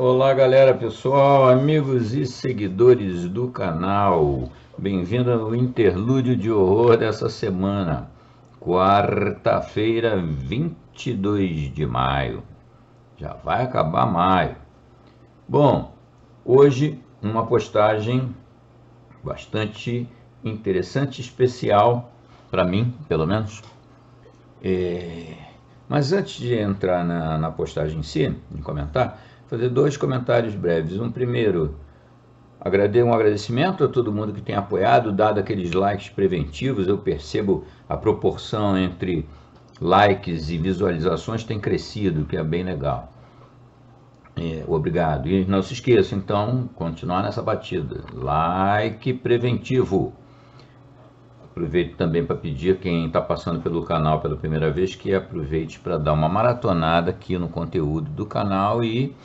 Olá, galera, pessoal, amigos e seguidores do canal. Bem-vindo ao interlúdio de horror dessa semana, quarta-feira, 22 de maio. Já vai acabar maio. Bom, hoje uma postagem bastante interessante, especial para mim, pelo menos. Mas antes de entrar na postagem em si, em comentar, fazer dois comentários breves. Um primeiro, um agradecimento a todo mundo que tem apoiado, dado aqueles likes preventivos. Eu percebo a proporção entre likes e visualizações tem crescido, que é bem legal. Obrigado. E não se esqueça, então, continuar nessa batida. Like preventivo. Aproveito também para pedir quem está passando pelo canal pela primeira vez que aproveite para dar uma maratonada aqui no conteúdo do canal e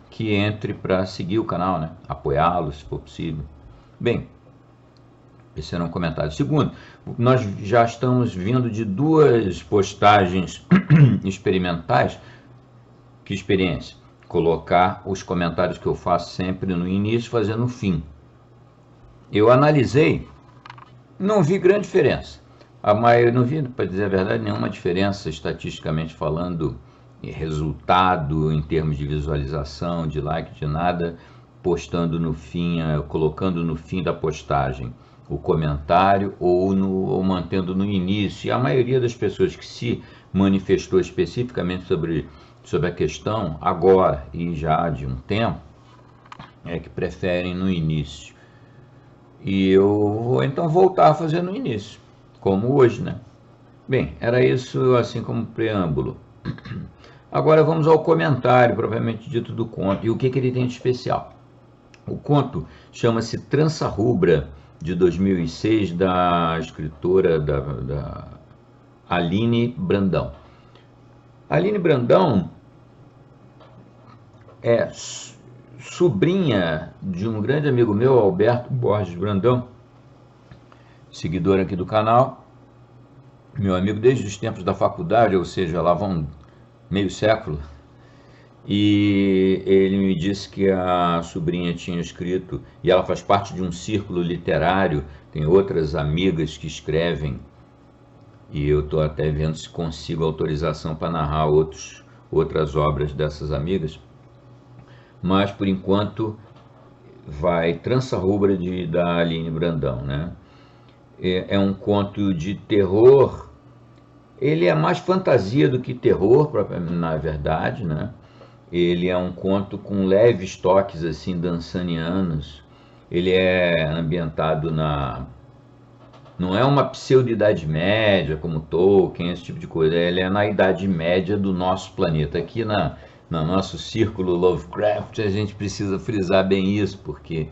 que entre para seguir o canal, né? Apoiá-lo se for possível. Bem, esse era um comentário. Segundo, nós já estamos vindo de duas postagens experimentais. Que experiência? Colocar os comentários que eu faço sempre no início, fazendo no fim. Eu analisei, não vi grande diferença. Eu não vi, para dizer a verdade, nenhuma diferença estatisticamente falando, resultado em termos de visualização, de like, de nada, postando no fim, colocando no fim da postagem o comentário ou mantendo no início. E a maioria das pessoas que se manifestou especificamente sobre a questão, agora e já de um tempo, é que preferem no início. E eu vou então voltar a fazer no início, como hoje, né? Bem, era isso assim como preâmbulo. Agora vamos ao comentário propriamente dito do conto e o que ele tem de especial. O conto chama-se Trança Rubra, de 2006, da escritora da Aline Brandão. Aline Brandão é sobrinha de um grande amigo meu, Alberto Borges Brandão, seguidor aqui do canal, meu amigo desde os tempos da faculdade, ou seja, lá vão meio século, e ele me disse que a sobrinha tinha escrito, e ela faz parte de um círculo literário, tem outras amigas que escrevem, e eu estou até vendo se consigo autorização para narrar outras obras dessas amigas, mas por enquanto vai Trança Rubra da Aline Brandão, né? É um conto de terror, ele é mais fantasia do que terror, na verdade, né? Ele é um conto com leves toques assim dansanianos. Ele é ambientado não é uma pseudo-idade média como Tolkien, esse tipo de coisa. Ele é na Idade Média do nosso planeta. Aqui no nosso círculo Lovecraft a gente precisa frisar bem isso, porque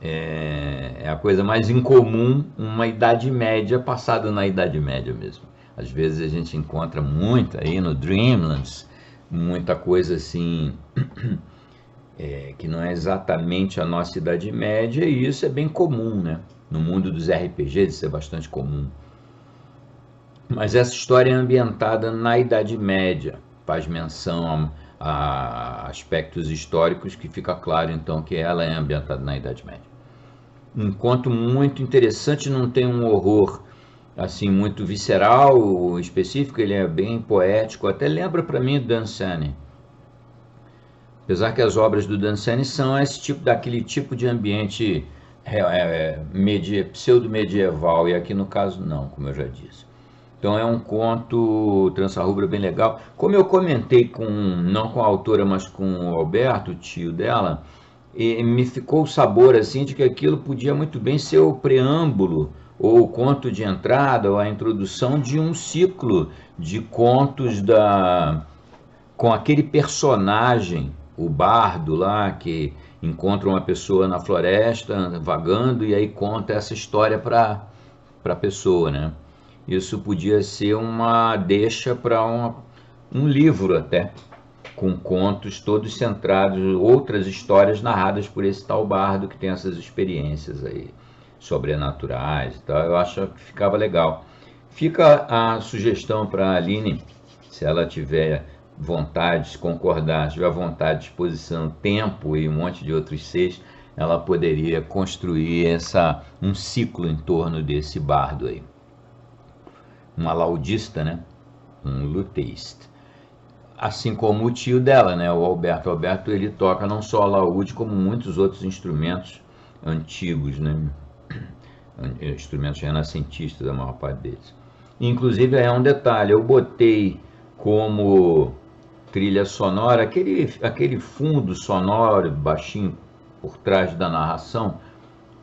é a coisa mais incomum, uma Idade Média passada na Idade Média mesmo. Às vezes a gente encontra muito aí no Dreamlands, muita coisa assim que não é exatamente a nossa Idade Média, e isso é bem comum, né? No mundo dos RPGs isso é bastante comum. Mas essa história é ambientada na Idade Média, faz menção a aspectos históricos que fica claro então que ela é ambientada na Idade Média. Um conto muito interessante, não tem um horror assim muito visceral, específico, ele é bem poético, até lembra para mim Dunsany. Apesar que as obras do Dunsany são daquele tipo de ambiente pseudo-medieval, e aqui no caso não, como eu já disse. Então é um conto Trança Rubra bem legal. Como eu comentei não com a autora, mas com o Alberto, o tio dela, e me ficou o sabor assim de que aquilo podia muito bem ser o preâmbulo ou o conto de entrada ou a introdução de um ciclo de contos com aquele personagem, o bardo lá que encontra uma pessoa na floresta vagando e aí conta essa história para a pessoa, né? Isso podia ser uma deixa para um livro até, com contos todos centrados, outras histórias narradas por esse tal bardo que tem essas experiências aí sobrenaturais e tal. Eu acho que ficava legal. Fica a sugestão para a Aline, se ela tiver vontade, concordar, se tiver vontade, disposição, tempo e um monte de outros seis, ela poderia construir um ciclo em torno desse bardo aí. Um alaudista, né? Um luteísta. Assim como o tio dela, né? O Alberto. O Alberto, ele toca não só alaúde, como muitos outros instrumentos antigos, né? Instrumentos renascentistas, a maior parte deles. Inclusive, é um detalhe, eu botei como trilha sonora aquele fundo sonoro baixinho por trás da narração,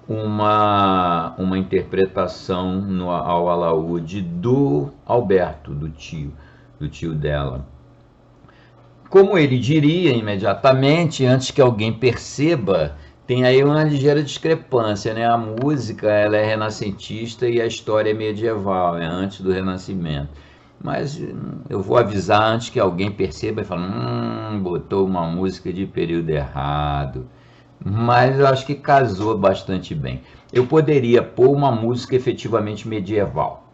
uma interpretação ao alaúde do Alberto, do tio dela. Como ele diria imediatamente, antes que alguém perceba, tem aí uma ligeira discrepância, né? A música, ela é renascentista e a história é medieval, é antes do Renascimento. Mas eu vou avisar antes que alguém perceba e fale, botou uma música de período errado. Mas eu acho que casou bastante bem. Eu poderia pôr uma música efetivamente medieval.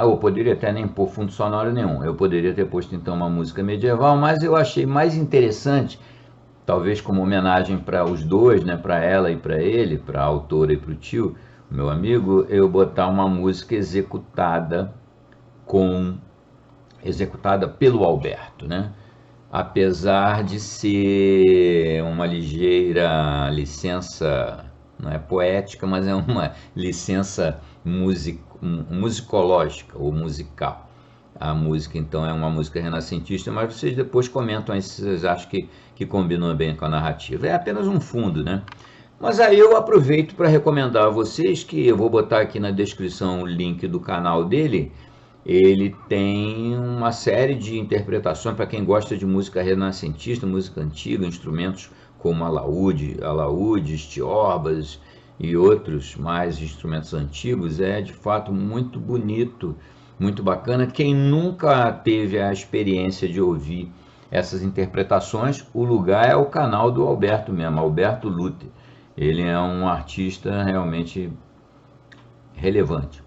Eu poderia até nem pôr fundo sonoro nenhum. Eu poderia ter posto então uma música medieval, mas eu achei mais interessante, talvez como homenagem para os dois, né, para ela e para ele, para a autora e para o tio, meu amigo, eu botar uma música executada pelo Alberto, né? Apesar de ser uma ligeira licença, não é poética, mas é uma licença musicológica ou musical. A música, então, é uma música renascentista, mas vocês depois comentam aí se vocês acham que combinam bem com a narrativa. É apenas um fundo, né? Mas aí eu aproveito para recomendar a vocês que eu vou botar aqui na descrição o link do canal dele. Ele tem uma série de interpretações para quem gosta de música renascentista, música antiga, instrumentos como alaúdes, tiorbas e outros mais instrumentos antigos. É de fato muito bonito, muito bacana. Quem nunca teve a experiência de ouvir essas interpretações, o lugar é o canal do Alberto mesmo, Alberto Luther. Ele é um artista realmente relevante.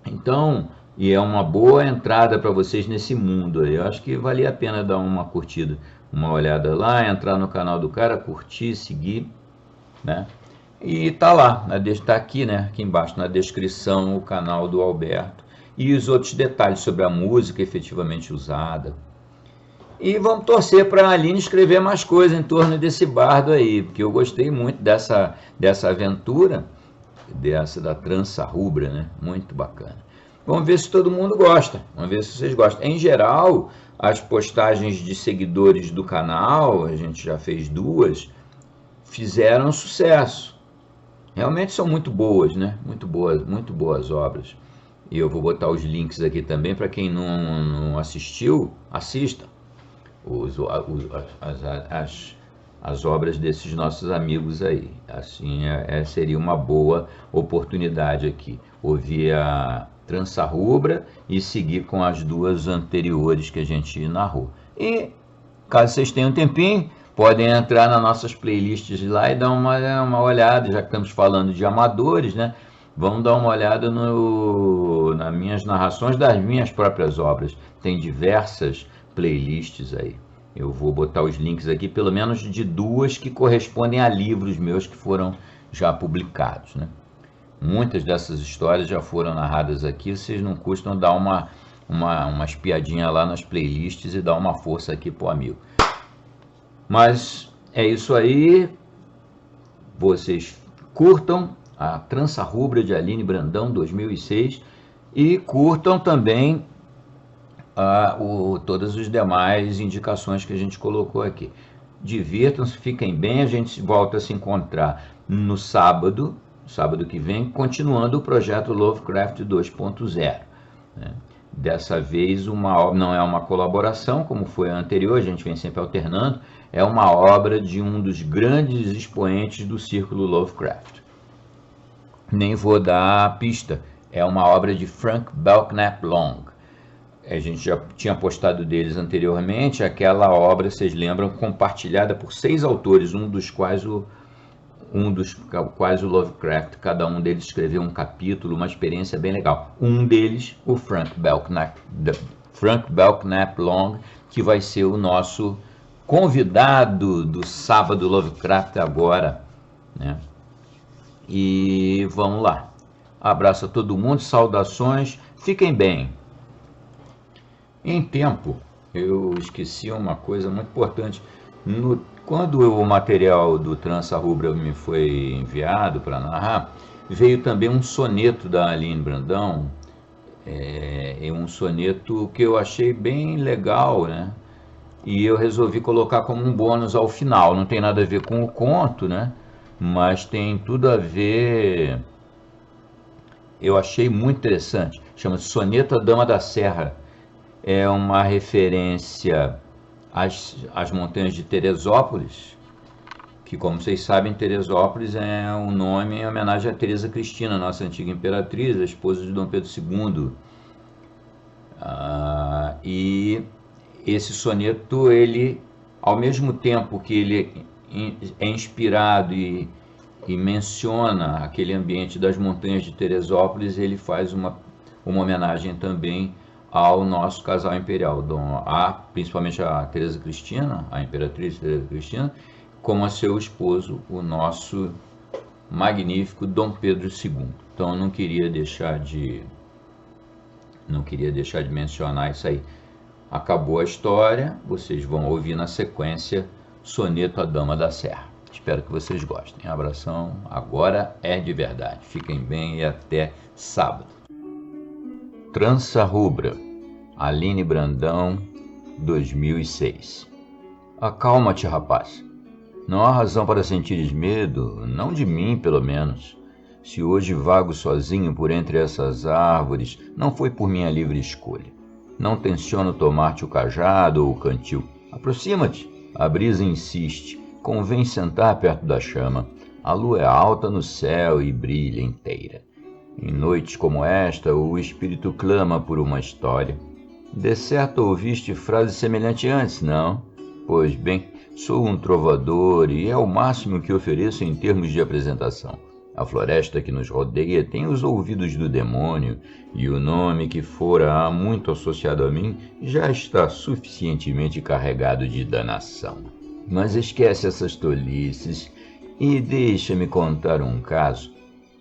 Então, e é uma boa entrada para vocês nesse mundo aí. Eu acho que valia a pena dar uma curtida, uma olhada lá, entrar no canal do cara, curtir, seguir, né? E tá lá, tá aqui, né? Aqui embaixo na descrição o canal do Alberto e os outros detalhes sobre a música efetivamente usada. E vamos torcer para a Aline escrever mais coisas em torno desse bardo aí, porque eu gostei muito dessa aventura, da trança rubra, né? Muito bacana. Vamos ver se todo mundo gosta, vamos ver se vocês gostam. Em geral, as postagens de seguidores do canal, a gente já fez 2, fizeram sucesso. Realmente são muito boas, né? Muito boas obras. E eu vou botar os links aqui também para quem não assistiu, assista as obras desses nossos amigos aí. Assim, seria uma boa oportunidade aqui. Ouvir a Trança Rubra e seguir com as 2 anteriores que a gente narrou. E, caso vocês tenham um tempinho, podem entrar nas nossas playlists lá e dar uma olhada, já que estamos falando de amadores, né? Vamos dar uma olhada nas minhas narrações das minhas próprias obras. Tem diversas playlists aí. Eu vou botar os links aqui, pelo menos de 2 que correspondem a livros meus que foram já publicados, né? Muitas dessas histórias já foram narradas aqui, vocês não custam dar uma espiadinha lá nas playlists e dar uma força aqui pro amigo. Mas é isso aí, vocês curtam a Trança Rubra de Aline Brandão 2006 e curtam também todas as demais indicações que a gente colocou aqui. Divirtam-se, fiquem bem, a gente volta a se encontrar no sábado que vem, continuando o projeto Lovecraft 2.0, né? Dessa vez não é uma colaboração como foi a anterior, a gente vem sempre alternando, é uma obra de um dos grandes expoentes do círculo Lovecraft. Nem vou dar a pista, é uma obra de Frank Belknap Long. A gente já tinha postado deles anteriormente, aquela obra, vocês lembram, compartilhada por 6 autores, um dos quais o Lovecraft, cada um deles escreveu um capítulo, uma experiência bem legal. Um deles, o Frank Frank Belknap Long, que vai ser o nosso convidado do Sábado Lovecraft agora, né? E vamos lá. Abraço a todo mundo, saudações, fiquem bem. Em tempo, eu esqueci uma coisa muito importante. Quando o material do Trança Rubra me foi enviado para narrar, veio também um soneto da Aline Brandão, um soneto que eu achei bem legal, né? E eu resolvi colocar como um bônus ao final. Não tem nada a ver com o conto, né? Mas tem tudo a ver. Eu achei muito interessante. Chama-se Soneto à Dama da Serra. É uma referência às montanhas de Teresópolis, que, como vocês sabem, Teresópolis é um nome em homenagem a Teresa Cristina, nossa antiga imperatriz, a esposa de Dom Pedro II. E esse soneto, ele, ao mesmo tempo que ele é inspirado e menciona aquele ambiente das montanhas de Teresópolis, ele faz uma homenagem também ao nosso casal imperial, principalmente a Teresa Cristina, a imperatriz Teresa Cristina, como a seu esposo, o nosso magnífico Dom Pedro II. Então eu não queria deixar de mencionar isso aí. Acabou a história, vocês vão ouvir na sequência Soneto à Dama da Serra. Espero que vocês gostem. Abração, agora é de verdade. Fiquem bem e até sábado. Trança Rubra, Aline Brandão, 2006. Acalma-te, rapaz. Não há razão para sentires medo, não de mim, pelo menos. Se hoje vago sozinho por entre essas árvores, não foi por minha livre escolha. Não tenciono tomar-te o cajado ou o cantil. Aproxima-te. A brisa insiste. Convém sentar perto da chama. A lua é alta no céu e brilha inteira. Em noites como esta, o espírito clama por uma história. De certo ouviste frase semelhante antes, não? Pois bem, sou um trovador e é o máximo que ofereço em termos de apresentação. A floresta que nos rodeia tem os ouvidos do demônio, e o nome que fora há muito associado a mim já está suficientemente carregado de danação. Mas esquece essas tolices e deixa-me contar um caso,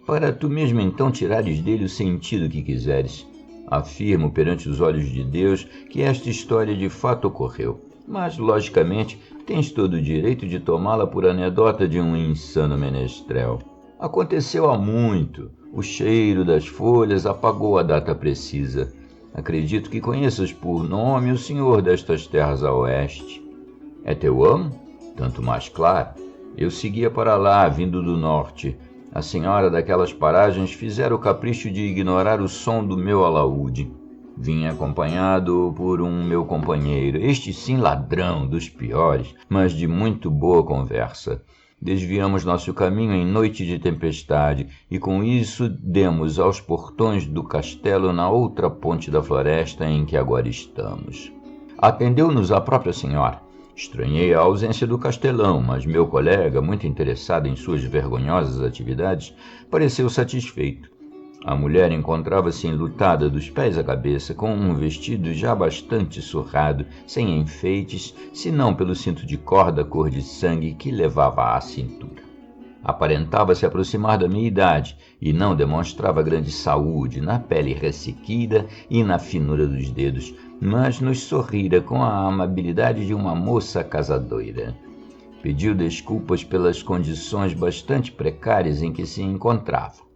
para tu mesmo então tirares dele o sentido que quiseres. Afirmo perante os olhos de Deus que esta história de fato ocorreu, mas, logicamente, tens todo o direito de tomá-la por anedota de um insano menestrel. Aconteceu há muito. O cheiro das folhas apagou a data precisa. Acredito que conheças por nome o senhor destas terras a oeste. É teu amo? Tanto mais claro. Eu seguia para lá, vindo do norte. A senhora daquelas paragens fizera o capricho de ignorar o som do meu alaúde. Vinha acompanhado por um meu companheiro, este sim ladrão dos piores, mas de muito boa conversa. Desviamos nosso caminho em noite de tempestade e com isso demos aos portões do castelo na outra ponte da floresta em que agora estamos. Atendeu-nos a própria senhora. Estranhei a ausência do castelão, mas meu colega, muito interessado em suas vergonhosas atividades, pareceu satisfeito. A mulher encontrava-se enlutada dos pés à cabeça, com um vestido já bastante surrado, sem enfeites, senão pelo cinto de corda cor de sangue que levava à cintura. Aparentava se aproximar da minha idade e não demonstrava grande saúde na pele ressequida e na finura dos dedos, mas nos sorrira com a amabilidade de uma moça casadoira. Pediu desculpas pelas condições bastante precárias em que se encontrava.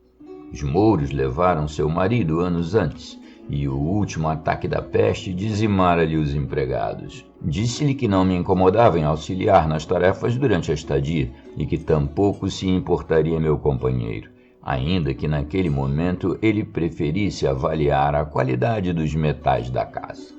Os mouros levaram seu marido anos antes, e o último ataque da peste dizimara-lhe os empregados. Disse-lhe que não me incomodava em auxiliar nas tarefas durante a estadia, e que tampouco se importaria meu companheiro, ainda que naquele momento ele preferisse avaliar a qualidade dos metais da casa.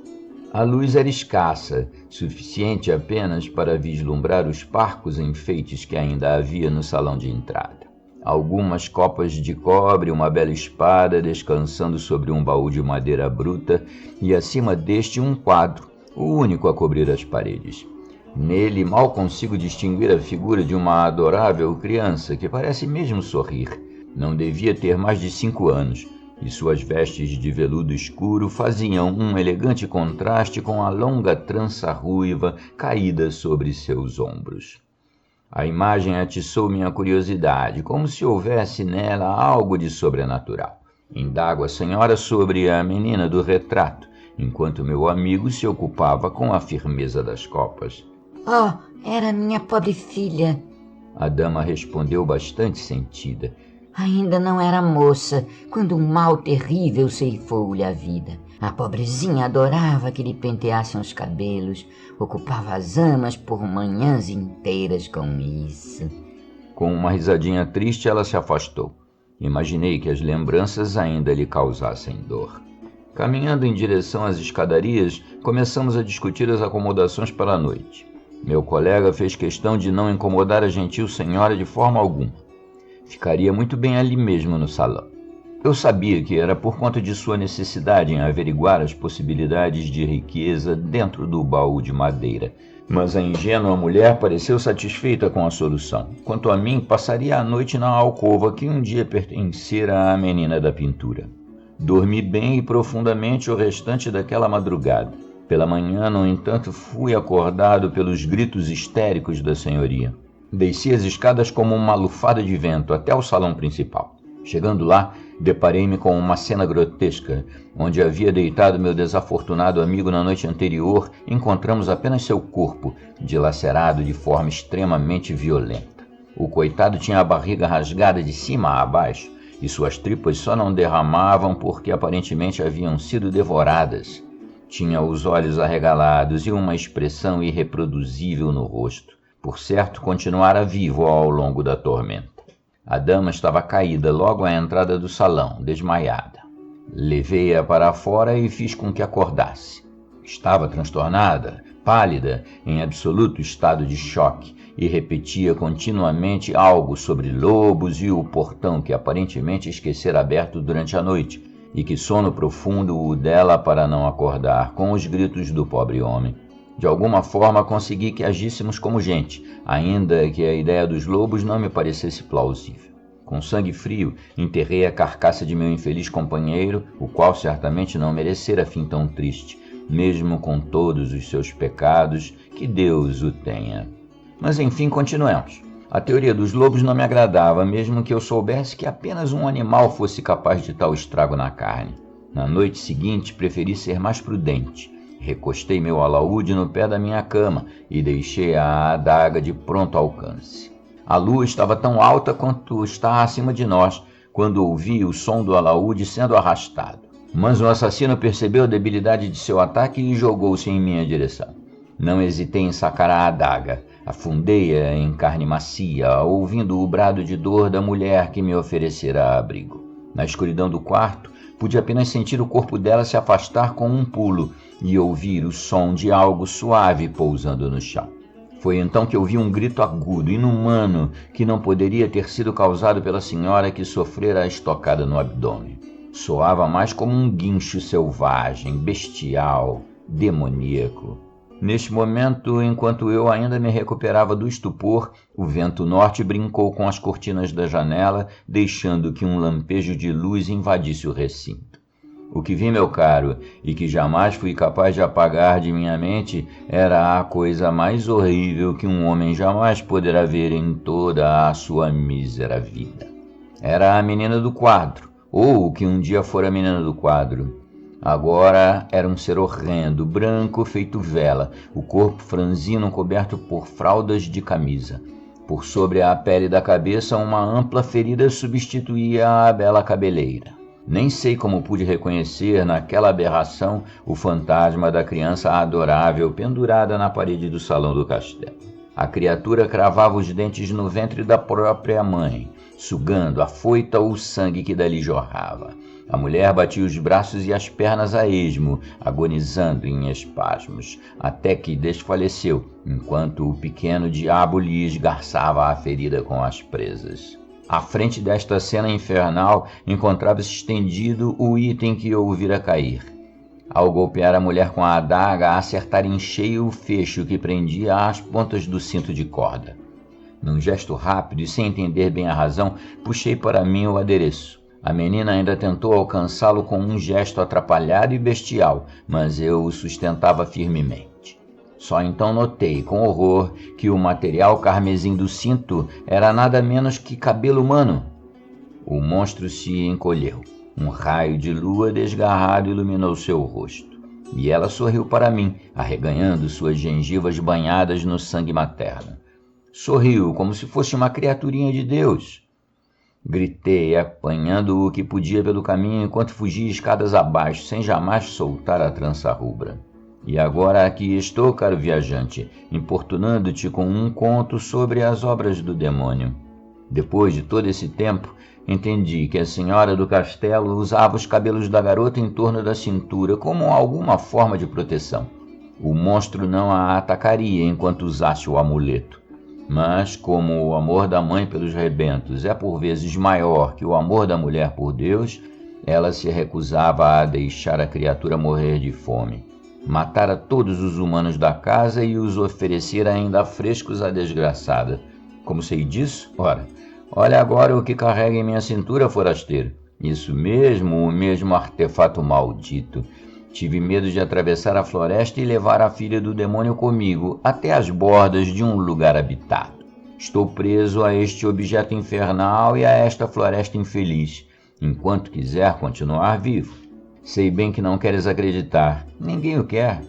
A luz era escassa, suficiente apenas para vislumbrar os parcos enfeites que ainda havia no salão de entrada. Algumas copas de cobre, uma bela espada descansando sobre um baú de madeira bruta e acima deste um quadro, o único a cobrir as paredes. Nele mal consigo distinguir a figura de uma adorável criança que parece mesmo sorrir. Não devia ter mais de 5 anos, e suas vestes de veludo escuro faziam um elegante contraste com a longa trança ruiva caída sobre seus ombros. A imagem atiçou minha curiosidade, como se houvesse nela algo de sobrenatural. Indago a senhora sobre a menina do retrato, enquanto meu amigo se ocupava com a firmeza das copas. Oh, era minha pobre filha. A dama respondeu bastante sentida. Ainda não era moça, quando um mal terrível ceifou-lhe a vida. A pobrezinha adorava que lhe penteassem os cabelos, ocupava as amas por manhãs inteiras com isso. Com uma risadinha triste, ela se afastou. Imaginei que as lembranças ainda lhe causassem dor. Caminhando em direção às escadarias, começamos a discutir as acomodações para a noite. Meu colega fez questão de não incomodar a gentil senhora de forma alguma. Ficaria muito bem ali mesmo no salão. Eu sabia que era por conta de sua necessidade em averiguar as possibilidades de riqueza dentro do baú de madeira, mas a ingênua mulher pareceu satisfeita com a solução. Quanto a mim, passaria a noite na alcova que um dia pertencera à menina da pintura. Dormi bem e profundamente o restante daquela madrugada. Pela manhã, no entanto, fui acordado pelos gritos histéricos da senhoria. Desci as escadas como uma lufada de vento até o salão principal. Chegando lá, deparei-me com uma cena grotesca. Onde havia deitado meu desafortunado amigo na noite anterior, encontramos apenas seu corpo, dilacerado de forma extremamente violenta. O coitado tinha a barriga rasgada de cima a baixo, e suas tripas só não derramavam porque aparentemente haviam sido devoradas. Tinha os olhos arregalados e uma expressão irreproduzível no rosto. Por certo, continuara vivo ao longo da tormenta. A dama estava caída logo à entrada do salão, desmaiada. Levei-a para fora e fiz com que acordasse. Estava transtornada, pálida, em absoluto estado de choque, e repetia continuamente algo sobre lobos e o portão que aparentemente esquecera aberto durante a noite, e que sono profundo o dela para não acordar com os gritos do pobre homem. De alguma forma consegui que agíssemos como gente, ainda que a ideia dos lobos não me parecesse plausível. Com sangue frio, enterrei a carcaça de meu infeliz companheiro, o qual certamente não merecera fim tão triste, mesmo com todos os seus pecados, que Deus o tenha. Mas enfim, continuemos. A teoria dos lobos não me agradava, mesmo que eu soubesse que apenas um animal fosse capaz de tal estrago na carne. Na noite seguinte, preferi ser mais prudente. Recostei meu alaúde no pé da minha cama e deixei a adaga de pronto alcance. A lua estava tão alta quanto está acima de nós, quando ouvi o som do alaúde sendo arrastado. Mas o assassino percebeu a debilidade de seu ataque e jogou-se em minha direção. Não hesitei em sacar a adaga. Afundei-a em carne macia, ouvindo o brado de dor da mulher que me oferecera abrigo. Na escuridão do quarto, pude apenas sentir o corpo dela se afastar com um pulo e ouvir o som de algo suave pousando no chão. Foi então que ouvi um grito agudo, inumano, que não poderia ter sido causado pela senhora que sofrera a estocada no abdômen. Soava mais como um guincho selvagem, bestial, demoníaco. Neste momento, enquanto eu ainda me recuperava do estupor, o vento norte brincou com as cortinas da janela, deixando que um lampejo de luz invadisse o recinto. O que vi, meu caro, e que jamais fui capaz de apagar de minha mente, era a coisa mais horrível que um homem jamais poderá ver em toda a sua mísera vida. Era a menina do quadro, ou o que um dia fora a menina do quadro. Agora era um ser horrendo, branco feito vela, o corpo franzino coberto por fraldas de camisa. Por sobre a pele da cabeça, uma ampla ferida substituía a bela cabeleira. Nem sei como pude reconhecer naquela aberração o fantasma da criança adorável pendurada na parede do salão do castelo. A criatura cravava os dentes no ventre da própria mãe, sugando afoita o sangue que dali jorrava. A mulher batia os braços e as pernas a esmo, agonizando em espasmos, até que desfaleceu, enquanto o pequeno diabo lhe esgarçava a ferida com as presas. À frente desta cena infernal encontrava-se estendido o item que eu ouvira cair. Ao golpear a mulher com a adaga, a acertar em cheio o fecho que prendia às pontas do cinto de corda. Num gesto rápido e sem entender bem a razão, puxei para mim o adereço. A menina ainda tentou alcançá-lo com um gesto atrapalhado e bestial, mas eu o sustentava firmemente. Só então notei, com horror, que o material carmesim do cinto era nada menos que cabelo humano. O monstro se encolheu. Um raio de lua desgarrado iluminou seu rosto. E ela sorriu para mim, arreganhando suas gengivas banhadas no sangue materno. Sorriu como se fosse uma criaturinha de Deus. Gritei, apanhando o que podia pelo caminho enquanto fugia escadas abaixo, sem jamais soltar a trança rubra. E agora aqui estou, caro viajante, importunando-te com um conto sobre as obras do demônio. Depois de todo esse tempo, entendi que a senhora do castelo usava os cabelos da garota em torno da cintura como alguma forma de proteção. O monstro não a atacaria enquanto usasse o amuleto. Mas, como o amor da mãe pelos rebentos é por vezes maior que o amor da mulher por Deus, ela se recusava a deixar a criatura morrer de fome. Matara todos os humanos da casa e os oferecera ainda frescos à desgraçada. Como sei disso? Ora, olha agora o que carrega em minha cintura, forasteiro. Isso mesmo, o mesmo artefato maldito. Tive medo de atravessar a floresta e levar a filha do demônio comigo até as bordas de um lugar habitado. Estou preso a este objeto infernal e a esta floresta infeliz, enquanto quiser continuar vivo. Sei bem que não queres acreditar, ninguém o quer.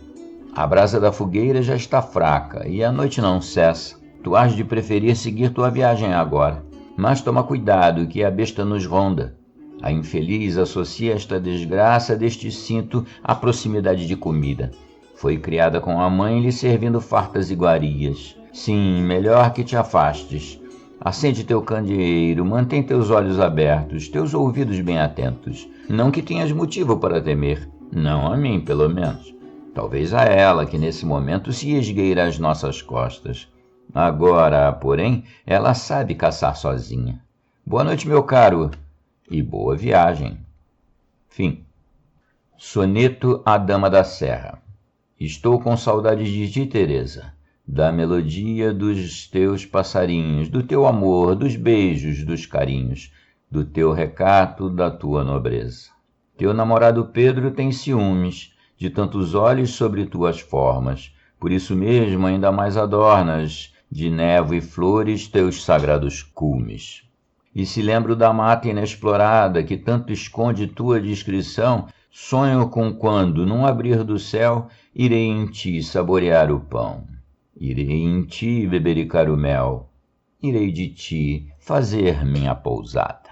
A brasa da fogueira já está fraca e a noite não cessa. Tu has de preferir seguir tua viagem agora, mas toma cuidado que a besta nos ronda. A infeliz associa esta desgraça deste cinto à proximidade de comida. Foi criada com a mãe lhe servindo fartas iguarias. Sim, melhor que te afastes. Acende teu candeeiro, mantém teus olhos abertos, teus ouvidos bem atentos. Não que tenhas motivo para temer. Não a mim, pelo menos. Talvez a ela, que nesse momento se esgueira às nossas costas. Agora, porém, ela sabe caçar sozinha. Boa noite, meu caro. E boa viagem. Fim. Soneto à Dama da Serra. Estou com saudades de ti, Teresa, da melodia dos teus passarinhos, do teu amor, dos beijos, dos carinhos, do teu recato, da tua nobreza. Teu namorado Pedro tem ciúmes de tantos olhos sobre tuas formas, por isso mesmo ainda mais adornas de névoa e flores teus sagrados cumes. E se lembro da mata inexplorada que tanto esconde tua discrição, sonho com quando, num abrir do céu, irei em ti saborear o pão. Irei em ti bebericar o mel. Irei de ti fazer minha pousada.